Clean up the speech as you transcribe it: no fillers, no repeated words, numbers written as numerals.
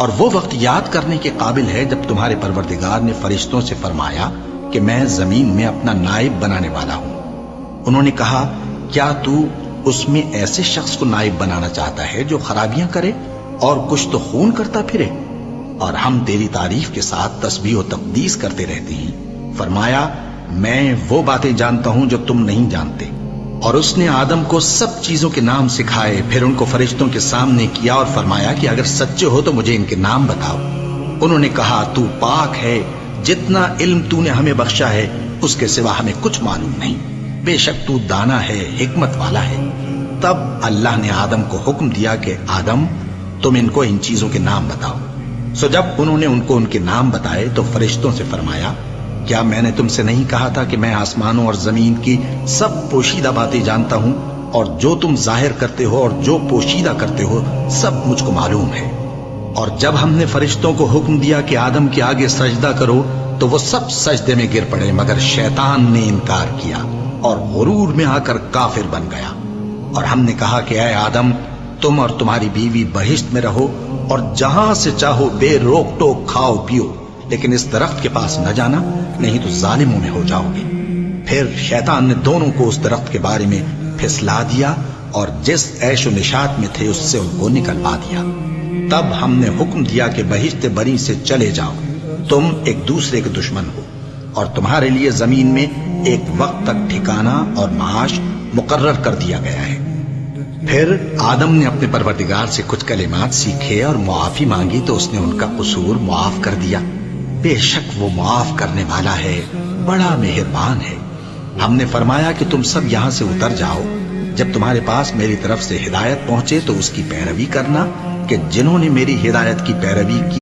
اور وہ وقت یاد کرنے کے قابل ہے جب تمہارے پروردگار نے فرشتوں سے فرمایا کہ میں زمین میں اپنا نائب بنانے والا ہوں۔ انہوں نے کہا کیا تو اس میں ایسے شخص کو نائب بنانا چاہتا ہے جو خرابیاں کرے اور کچھ تو خون کرتا پھرے؟ اور ہم تیری تعریف کے ساتھ تسبیح و تقدیس کرتے رہتے ہیں۔ فرمایا میں وہ باتیں جانتا ہوں جو تم نہیں جانتے۔ اور اس نے آدم کو سب چیزوں کے نام سکھائے، پھر ان کو فرشتوں کے سامنے کیا اور فرمایا کہ اگر سچے ہو تو مجھے ان کے نام بتاؤ۔ انہوں نے کہا تو پاک ہے، جتنا علم تو نے ہمیں بخشا ہے اس کے سوا ہمیں کچھ معلوم نہیں، بے شک تو دانا ہے، حکمت والا ہے۔ تب اللہ نے آدم کو حکم دیا کہ آدم تم ان کو ان چیزوں کے نام بتاؤ۔ سو جب انہوں نے ان کو ان کے نام بتائے تو فرشتوں سے فرمایا کیا میں نے تم سے نہیں کہا تھا کہ میں آسمانوں اور زمین کی سب پوشیدہ باتیں جانتا ہوں، اور جو تم ظاہر کرتے ہو اور جو پوشیدہ کرتے ہو سب مجھ کو معلوم ہے۔ اور جب ہم نے فرشتوں کو حکم دیا کہ آدم کے آگے سجدہ کرو تو وہ سب سجدے میں گر پڑے مگر شیطان نے انکار کیا اور غرور میں آ کر کافر بن گیا۔ اور ہم نے کہا کہ اے آدم تم اور تمہاری بیوی بہشت میں رہو اور جہاں سے چاہو بے روک ٹوک کھاؤ پیو، لیکن اس درخت کے پاس نہ جانا نہیں تو ظالموں میں ہو جاؤ گے۔ پھر شیطان نے دونوں کو اس درخت کے بارے میں پھسلا دیا اور جس عیش و نشاط میں تھے اس سے ان کو نکلوا دیا۔ تب ہم نے حکم دیا کہ بہشت بری سے چلے جاؤ، تم ایک دوسرے کے دشمن ہو، اور تمہارے لیے زمین میں ایک وقت تک ٹھکانہ اور معاش مقرر کر دیا گیا ہے۔ پھر آدم نے اپنے پروردگار سے کچھ کلمات سیکھے اور معافی مانگی تو اس نے ان کا قصور معاف کر دیا۔ بے شک وہ معاف کرنے والا ہے، بڑا مہربان ہے۔ ہم نے فرمایا کہ تم سب یہاں سے اتر جاؤ، جب تمہارے پاس میری طرف سے ہدایت پہنچے تو اس کی پیروی کرنا کہ جنہوں نے میری ہدایت کی پیروی کی